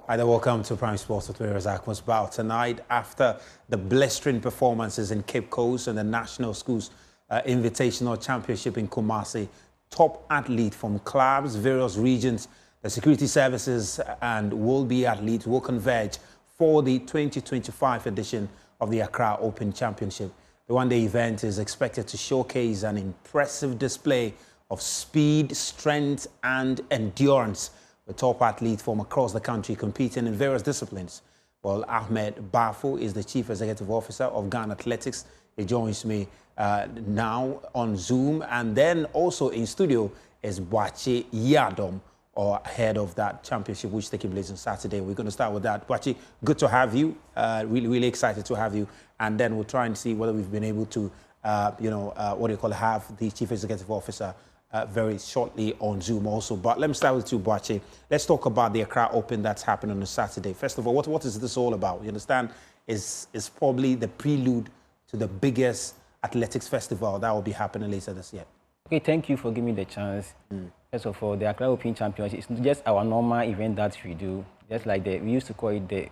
Hi there, welcome to Prime Sports with Razak Musbao. Tonight, after the blistering performances in Cape Coast and the National Schools Invitational Championship in Kumasi, top athlete from clubs, various regions, the security services and will-be athletes will converge for the 2025 edition of the Accra Open Championship. The one-day event is expected to showcase an impressive display of speed, strength and endurance, with top athletes from across the country competing in various disciplines. Well, Ahmed Bafo is the Chief Executive Officer of Ghana Athletics. He joins me now on Zoom, and then also in studio is Boakye Yadom, or head of that championship, which is taking place on Saturday. We're going to start with that. Boakye, good to have you. Really excited to have you. And then we'll try and see whether we've been able to, have the Chief Executive Officer very shortly on Zoom also. But let me start with you, Boakye. Let's talk about the Accra Open that's happening on Saturday. First of all, what is this all about? You understand, is probably the prelude to the biggest athletics festival that will be happening later this year. Okay, thank you for giving me the chance. First of all, the Accra Open Championship is just our normal event that we do. Just like we used to call it the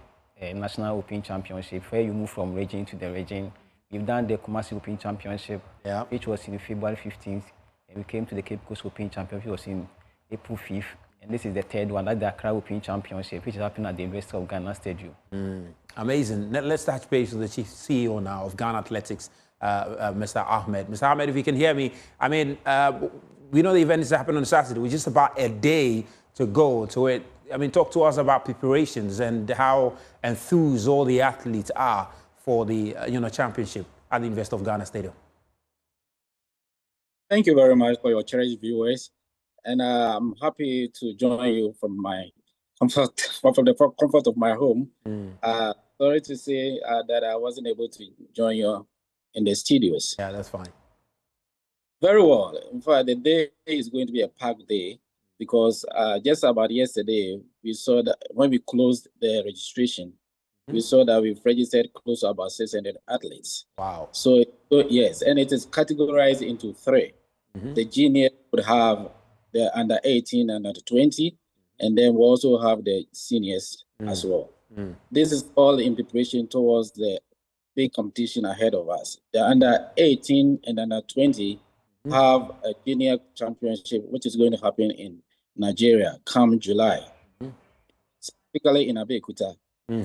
National Open Championship, where you move from region to the region. We've done the Kumasi Open Championship, which was in February 15th. And we came to the Cape Coast Open Championship, which was in April 5th. And this is the third one, that's the Accra Open Championship, which is happening at the University of Ghana Stadium. Amazing. Let's touch base with the Chief CEO now of Ghana Athletics, Mr. Ahmed. Mr. Ahmed, if you can hear me, I mean, we know the event is happening on Saturday. We're just about a day to go to it. I mean, talk to us about preparations and how enthused all the athletes are for the championship at the University of Ghana Stadium. Thank you very much for your cherished viewers, and I'm happy to join you from my comfort, from the comfort of my home. Sorry to say that I wasn't able to join you in the studios. Yeah, that's fine. Very well. In fact, the day is going to be a packed day because just about yesterday, we saw that when we closed the registration, we saw that we've registered close to about 600 athletes. Wow. So yes, and it is categorized into three. The junior would have the under 18 and under 20, and then we also have the seniors as well. This is all in preparation towards the big competition ahead of us. The under 18 and under 20 have a junior championship, which is going to happen in Nigeria come July, specifically in Abeokuta.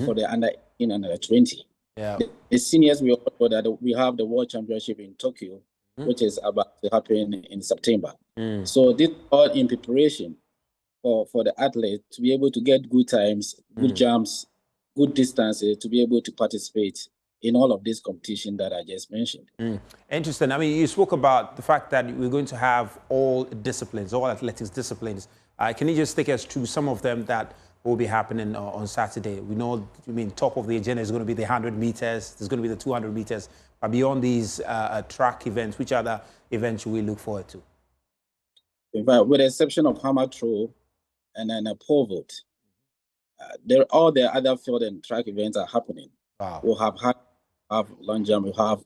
For the under 18 and under 20. Yeah. The seniors, we also that we have the World Championship in Tokyo, which is about to happen in September. So this is all in preparation for the athlete to be able to get good times, good jumps, good distances, to be able to participate in all of this competition that I just mentioned. Interesting. I mean, you spoke about the fact that we're going to have all disciplines, all athletics disciplines. Can you just take us through some of them that will be happening on Saturday? We know, top of the agenda is going to be the 100 meters, there's going to be the 200 meters, but beyond these track events, which other events should we look forward to? In fact, with the exception of hammer throw and then a pole vault, all the other field and track events are happening. Wow. We'll have long jump, we'll have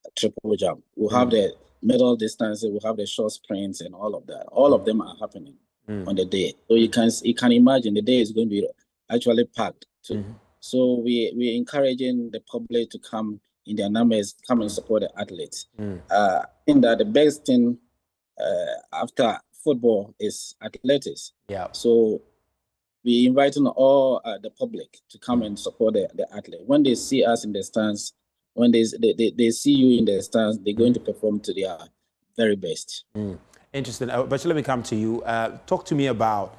a triple jump, we'll have the middle distances, we'll have the short sprints and all of that. All of them are happening on the day. So you can imagine the day is going to be actually packed too. So we're encouraging the public to come in their numbers, come and support the athletes. I think that the best thing after football is athletics. Yeah. So we're inviting all the public to come and support the athlete. When they see us in the stands, when they see you in the stands, they're going to perform to their very best. Interesting. But let me come to you. Talk to me about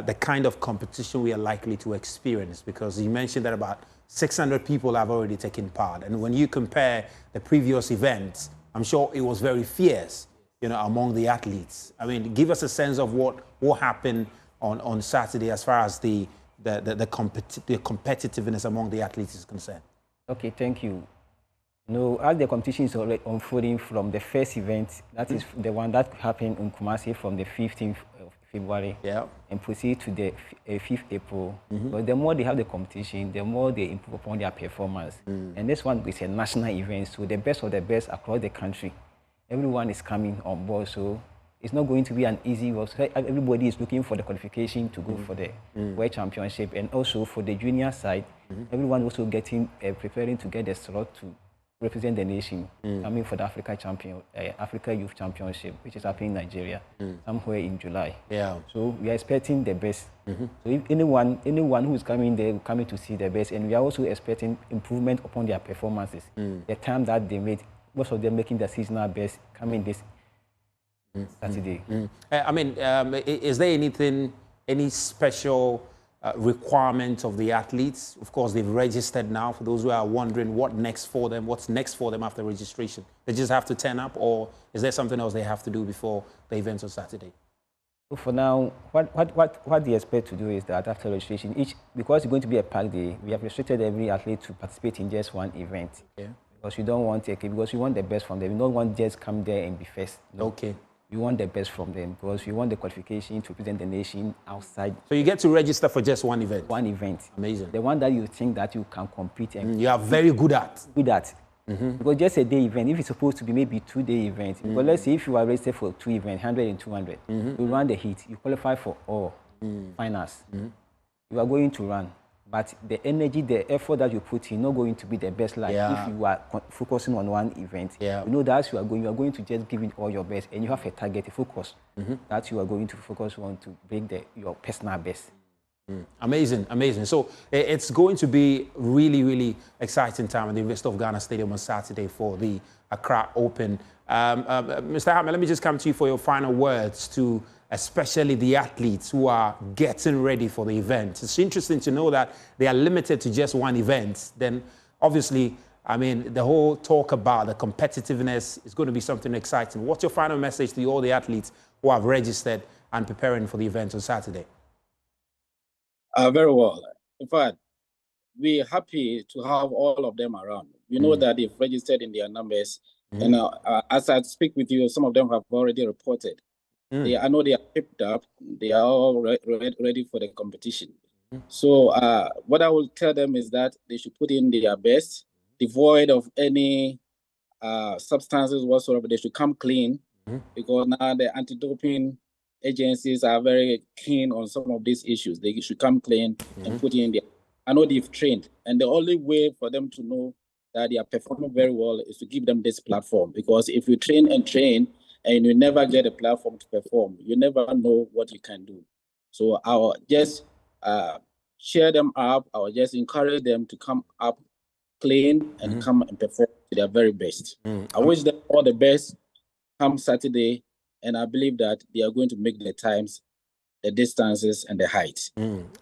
the kind of competition we are likely to experience, because you mentioned that about 600 people have already taken part. And when you compare the previous events, I'm sure it was very fierce, among the athletes. I mean, give us a sense of what will happen on Saturday as far as the competitiveness among the athletes is concerned. Okay, thank you. As the competition is already unfolding from the first event, that is the one that happened in Kumasi from the 15th of February and proceed to the 5th April. But the more they have the competition, the more they improve upon their performance. And this one is a national event, so the best of the best across the country. Everyone is coming on board, so it's not going to be an easy work. So everybody is looking for the qualification to go for the World Championship, and also for the junior side, everyone also getting preparing to get the slot to represent the nation, coming for the Africa Youth Championship, which is happening in Nigeria somewhere in July. Yeah. So we are expecting the best. So if anyone who is coming there, coming to see the best, and we are also expecting improvement upon their performances. The time that they made, most of them making the seasonal best coming this Saturday. I mean, is there any special requirement of the athletes? Of course, they've registered now. For those who are wondering what's next for them after registration, they just have to turn up, or is there something else they have to do before the event on Saturday? So for now, what they expect to do is that after registration, because it's going to be a packed day, we have restricted every athlete to participate in just one event. Okay. Because you don't want because you want the best from them. You don't want just come there and be first. No. Okay. You want the best from them because you want the qualification to represent the nation outside. So you get to register for just one event? One event. Amazing. The one that you think that you can compete and you are very good at. Because just a day event, if it's supposed to be maybe 2-day event, because let's say if you are registered for 2 events, 100 and 200, you run the heat, you qualify for all finals. You are going to run. But the energy, the effort that you put in, not going to be the best. Like if you are focusing on one event, you know that you are going to just give it all your best, and you have a target, a focus that you are going to focus on to break your personal best. Amazing, amazing. So it's going to be really, really exciting time at the University of Ghana Stadium on Saturday for the Accra Open. Mr. Hammer, let me just come to you for your final words to especially the athletes who are getting ready for the event. It's interesting to know that they are limited to just one event. Then obviously, I mean, the whole talk about the competitiveness is going to be something exciting. What's your final message to all the athletes who have registered and preparing for the event on Saturday? Very well. In fact, we're happy to have all of them around. We know that they've registered in their numbers. And as I speak with you, some of them have already reported. I know they are picked up. They are all ready for the competition. So what I will tell them is that they should put in their best, devoid of any substances whatsoever. They should come clean because now the anti-doping agencies are very keen on some of these issues. They should come clean and put in their. I know they've trained, and the only way for them to know that they are performing very well is to give them this platform. Because if you train and you never get a platform to perform, you never know what you can do. So I'll just cheer them up. I'll just encourage them to come up clean and come and perform to their very best. I wish them all the best come Saturday, and I believe that they are going to make the times, the distances, and the heights.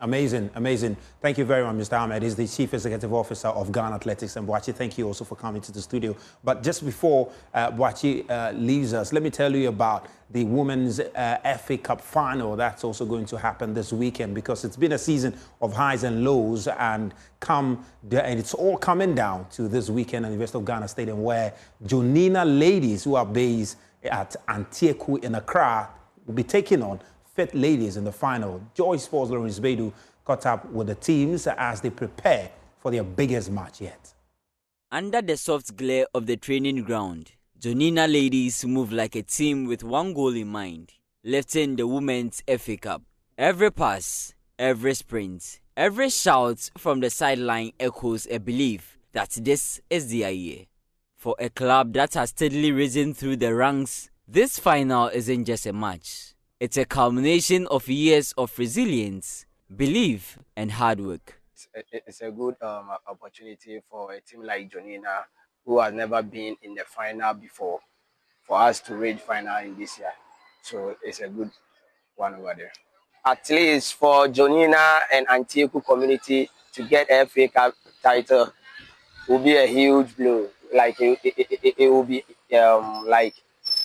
Amazing, amazing. Thank you very much, Mr. Ahmed. He's the Chief Executive Officer of Ghana Athletics. And Boachi, thank you also for coming to the studio. But just before Boachi leaves us, let me tell you about the Women's FA Cup final. That's also going to happen this weekend because it's been a season of highs and lows, and it's all coming down to this weekend at the University of Ghana Stadium, where Jonina ladies, who are based at Antieku in Accra, will be taking on Fit ladies in the final. Joy Sports Lawrence Bedu caught up with the teams as they prepare for their biggest match yet. Under the soft glare of the training ground, Jonina ladies move like a team with one goal in mind, lifting the Women's FA Cup. Every pass, every sprint, every shout from the sideline echoes a belief that this is their year. For a club that has steadily risen through the ranks, this final isn't just a match. It's a culmination of years of resilience, belief, and hard work. It's a good opportunity for a team like Jonina, who has never been in the final before, for us to reach final in this year. So it's a good one over there. At least for Jonina and Antieku community to get a FA Cup title will be a huge blow. Like it will be like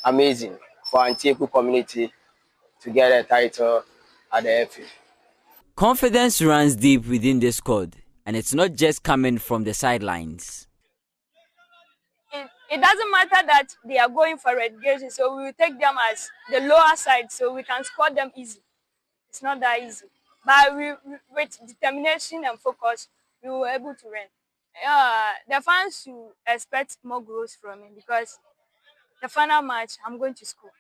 amazing for Antieku community to get a title at the FA. Confidence runs deep within the squad, and it's not just coming from the sidelines. It doesn't matter that they are going for relegation, so we will take them as the lower side so we can score them easy. It's not that easy. But with determination and focus, we were able to win. The fans should expect more goals from me because the final match, I'm going to score.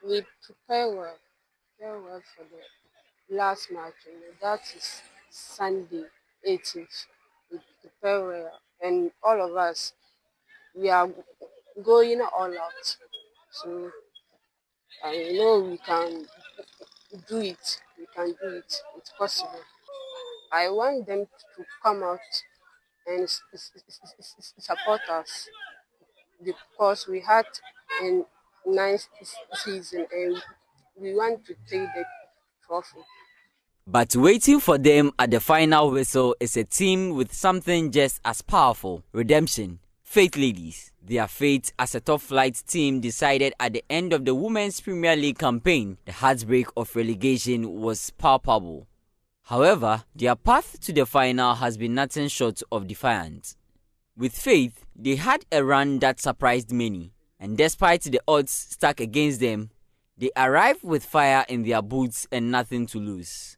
We prepare well for the last match. That is Sunday, 18th. We prepare well, and all of us, we are going all out. So I know we can do it. We can do it. It's possible. I want them to come out and support us because we had a nice season and we want to take the trophy. But waiting for them at the final whistle is a team with something just as powerful: redemption. Faith Ladies. Their fate as a top-flight team decided at the end of the Women's Premier League campaign. The heartbreak of relegation was palpable. However, their path to the final has been nothing short of defiant. With Faith, they had a run that surprised many, and despite the odds stacked against them, they arrived with fire in their boots and nothing to lose.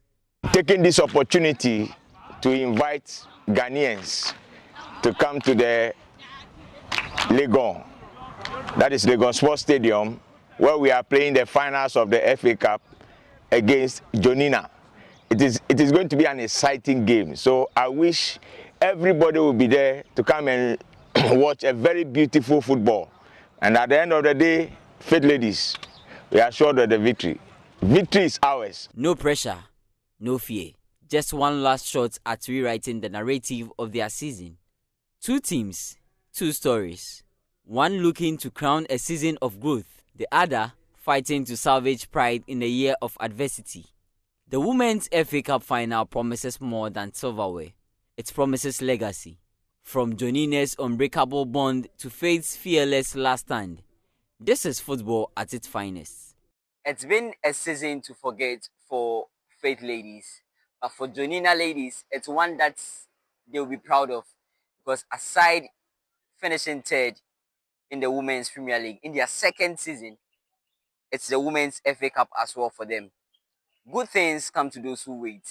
Taking this opportunity to invite Ghanaians to come to the Legon, that is Legon Sports Stadium, where we are playing the finals of the FA Cup against Jonina. It is going to be an exciting game, so I wish everybody will be there to come and watch a very beautiful football. And at the end of the day, Faith Ladies, we are sure of the victory. Victory is ours. No pressure, no fear. Just one last shot at rewriting the narrative of their season. Two teams, two stories. One looking to crown a season of growth, the other fighting to salvage pride in a year of adversity. The Women's FA Cup final promises more than silverware. It promises legacy. From Jonina's unbreakable bond to Faith's fearless last stand. This is football at its finest. It's been a season to forget for Faith Ladies. But for Jonina Ladies, it's one that they'll be proud of. Because aside finishing third in the Women's Premier League, in their second season, it's the Women's FA Cup as well for them. Good things come to those who wait.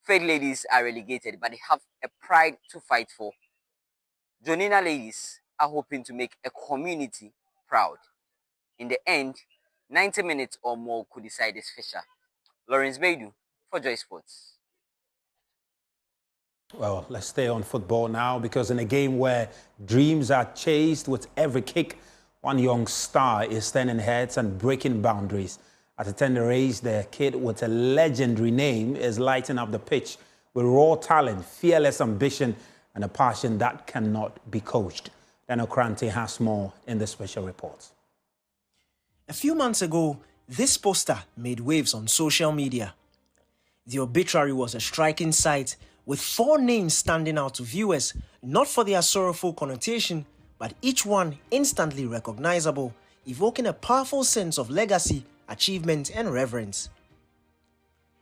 Faith Ladies are relegated, but they have a pride to fight for. Jonina Ladies are hoping to make a community proud. In the end, 90 minutes or more could decide this fixture. Lawrence Baidu for Joy Sports. Well, let's stay on football now, because in a game where dreams are chased with every kick, one young star is turning heads and breaking boundaries. At a tender age, the kid with a legendary name is lighting up the pitch with raw talent, fearless ambition, and a passion that cannot be coached. Daniel Krante has more in the special report. A few months ago, this poster made waves on social media. The obituary was a striking sight, with 4 names standing out to viewers, not for their sorrowful connotation, but each one instantly recognizable, evoking a powerful sense of legacy, achievement, and reverence.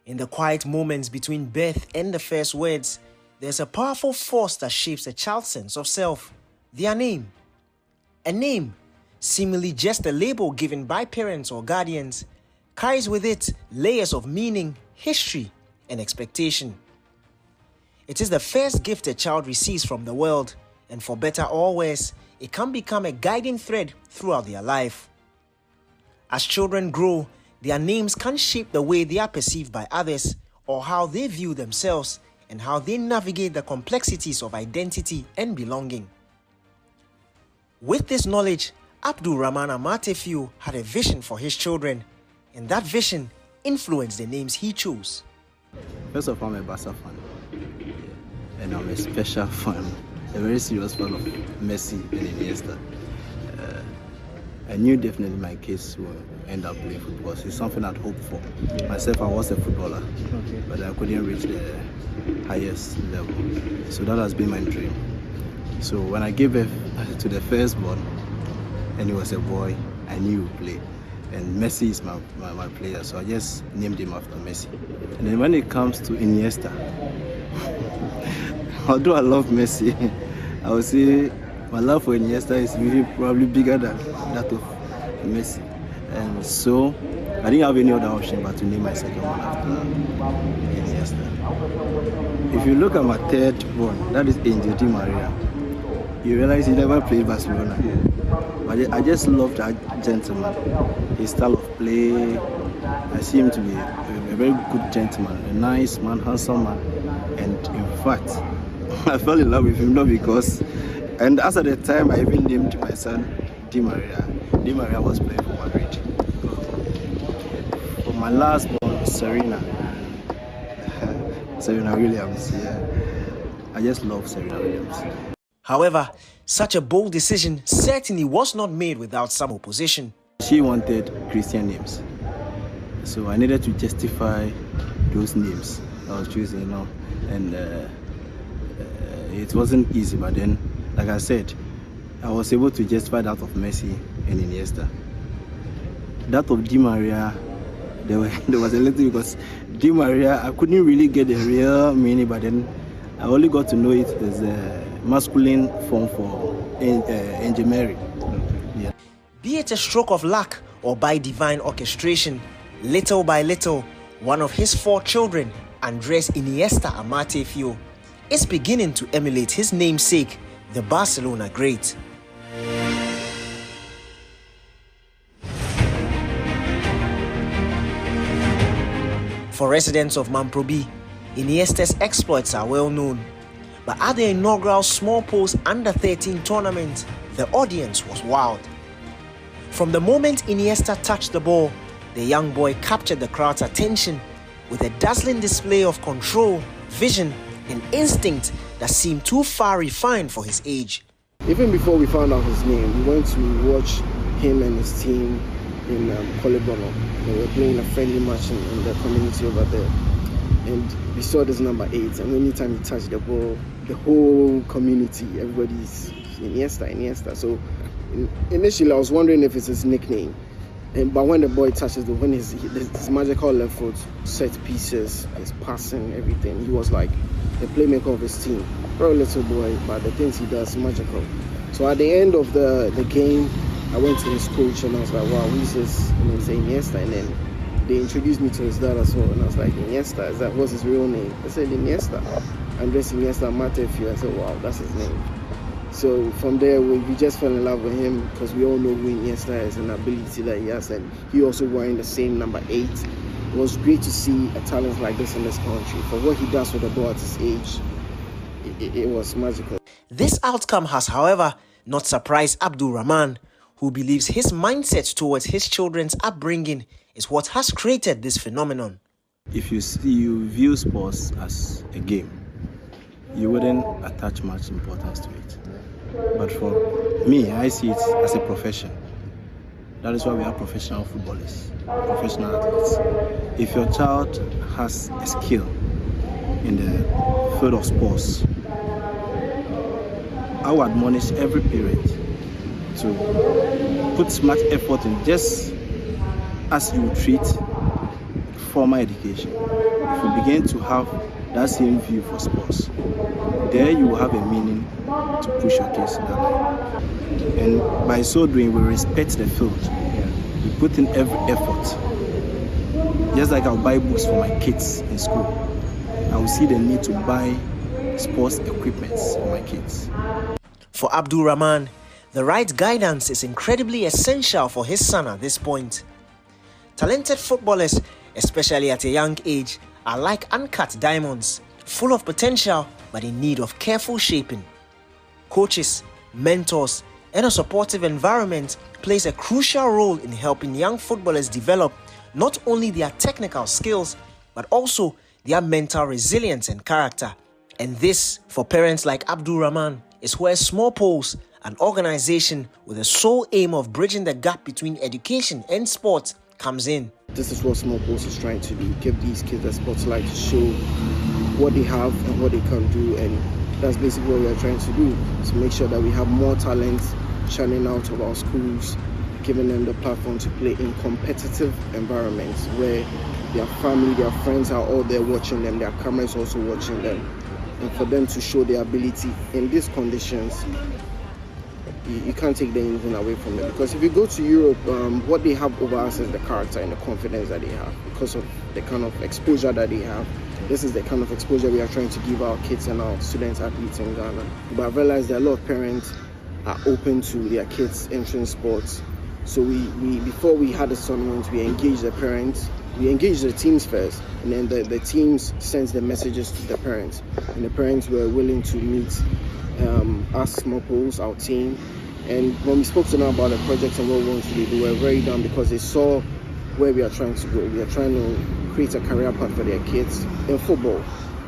In the quiet moments between birth and the first words, there's a powerful force that shapes a child's sense of self: their name. A name, seemingly just a label given by parents or guardians, carries with it layers of meaning, history, and expectation. It is the first gift a child receives from the world, and for better or worse, it can become a guiding thread throughout their life. As children grow, their names can shape the way they are perceived by others, or how they view themselves, and how they navigate the complexities of identity and belonging. With this knowledge, Abdul Rahman Amartefio had a vision for his children, and that vision influenced the names he chose. First of all, I'm a Barca fan, and I'm a special fan, a very serious fan of Messi and Iniesta. I knew definitely my kids will end up playing football. It's something I'd hoped for. Myself, I was a footballer, but I couldn't reach the highest level. So that has been my dream. So when I gave birth to the firstborn, and he was a boy, I knew he would play. And Messi is my player, so I just named him after Messi. And then when it comes to Iniesta, although I love Messi, I would say my love for Iniesta is really probably bigger than that of Messi. And so I didn't have any other option but to name my second one after Iniesta. If you look at my third one, that is Angel Di Maria, you realize he never played Barcelona. But I just love that gentleman, his style of play. I see him to be a very good gentleman, a nice man, handsome man. And in fact, I fell in love with him, not because, and as at the time I even named my son Di Maria. Di Maria was playing for Madrid. For my last born, Serena Williams, yeah. I just love Serena Williams. However, such a bold decision certainly was not made without some opposition. She wanted Christian names, so I needed to justify those names I was choosing, you know, and it wasn't easy, but then, like I said, I was able to justify that of Messi and Iniesta. That of Di Maria, there was a little, because Di Maria, I couldn't really get the real meaning, but then I only got to know it as a masculine form for engineering. Yeah. Be it a stroke of luck or by divine orchestration, little by little, one of his 4 children, Andres Iniesta Amartefio, is beginning to emulate his namesake, the Barcelona great. For residents of Mamprobi, Iniesta's exploits are well known. But at the inaugural small post under-13 tournament, the audience was wild. From the moment Iniesta touched the ball, the young boy captured the crowd's attention with a dazzling display of control, vision, and instinct that seemed too far refined for his age. Even before we found out his name, we went to watch him and his team in Colibono. They were playing a friendly match in the community over there. And we saw this number 8, and anytime he touched the ball, the whole community, everybody's Iniesta. So initially I was wondering if it's his nickname. But when the boy touches when his magical left foot, set pieces, his passing, everything, he was like the playmaker of his team. Very little boy, but the things he does, magical. So at the end of the game, I went to his coach and I was like, wow, who's this? And he said Iniesta. And then they introduced me to his dad as well. And I was like, Iniesta, what's his real name? They said Iniesta. Andres Iniesta Amartefio. I said, wow, that's his name. So from there, we just fell in love with him because we all know who Iniesta is and the ability that he has. And he also wearing the same number 8. It was great to see a talent like this in this country. For what he does with the ball at his age, it was magical. This outcome has, however, not surprised Abdul Rahman, who believes his mindset towards his children's upbringing is what has created this phenomenon. If you view sports as a game, you wouldn't attach much importance to it. But for me, I see it as a profession. That is why we have professional footballers, professional athletes. If your child has a skill in the field of sports, I would admonish every parent to put much effort in, just as you treat formal education. If you begin to have that same view for sports, there you will have a meaning to push your kids in that line. And by so doing, we respect the field. We put in every effort. Just like I'll buy books for my kids in school, I will see the need to buy sports equipment for my kids. For Abdul Rahman, the right guidance is incredibly essential for his son at this point. Talented footballers, especially at a young age, are like uncut diamonds, full of potential but in need of careful shaping. Coaches, mentors, and a supportive environment plays a crucial role in helping young footballers develop not only their technical skills but also their mental resilience and character. And this, for parents like Abdul Rahman, is where Small Pulse, an organization with the sole aim of bridging the gap between education and sports, comes in. This is what Small Pulse is trying to do, give these kids a spotlight to show what they have and what they can do, and that's basically what we are trying to do, to make sure that we have more talent shining out of our schools, giving them the platform to play in competitive environments where their family, their friends are all there watching them, their camera is also watching them, and for them to show their ability in these conditions. You can't take anything away from them, because if you go to Europe, what they have over us is the character and the confidence that they have because of the kind of exposure that they have. This is the kind of exposure we are trying to give our kids and our students athletes in Ghana. But I realized that a lot of parents are open to their kids entering sports. So we before we had the tournament, we engaged the parents, we engaged the teams first, and then the teams sent the messages to the parents, and the parents were willing to meet us Mopos, our team. And when we spoke to them about the project and what we want to do, they were very down because they saw where we are trying to go. We are trying to create a career path for their kids in football.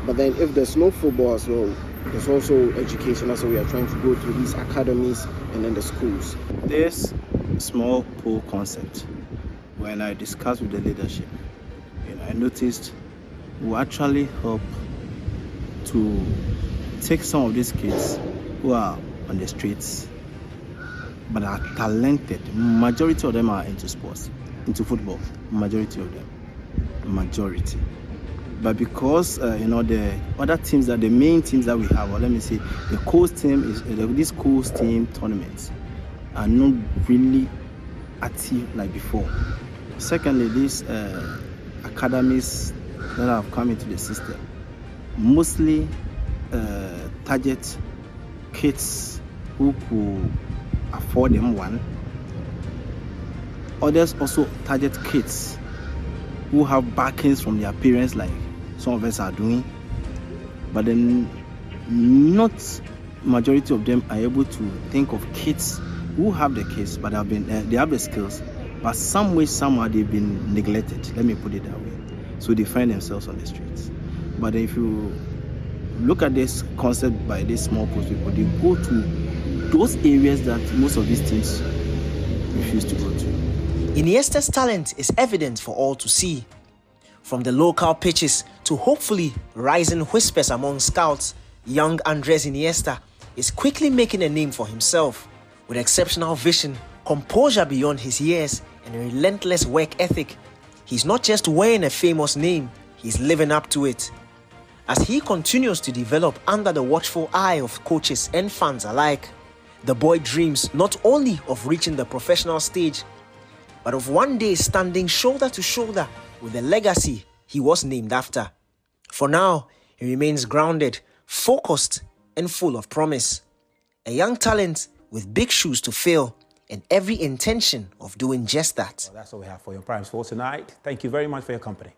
But then if there's no football as well, there's also education. That's why we are trying to go through these academies and then the schools. This small pool concept, when I discussed with the leadership, I noticed will actually help to take some of these kids who are on the streets but are talented. Majority of them are into sports, into football. Majority of them. But because the other teams, that the main teams that we have, or let me say, the coast team is these coast team tournaments are not really active like before. Secondly, these academies that have come into the system mostly target kids who could afford them one. Others also target kids who have backings from their parents, like some of us are doing, but then not majority of them are able to think of kids who have the kids but have been they have the skills, but some way somehow they've been neglected. Let me put it that way. So they find themselves on the streets. But if you look at this concept by these small post people, they go to those areas that most of these teams refuse to go to. Iniesta's talent is evident for all to see. From the local pitches to hopefully rising whispers among scouts, young Andres Iniesta is quickly making a name for himself. With exceptional vision, composure beyond his years, and a relentless work ethic, he's not just wearing a famous name, he's living up to it. As he continues to develop under the watchful eye of coaches and fans alike, the boy dreams not only of reaching the professional stage, but of one day standing shoulder to shoulder with the legacy he was named after. For now, he remains grounded, focused, and full of promise. A young talent with big shoes to fill and every intention of doing just that. Well, that's all we have for your Prime Sports tonight. Thank you very much for your company.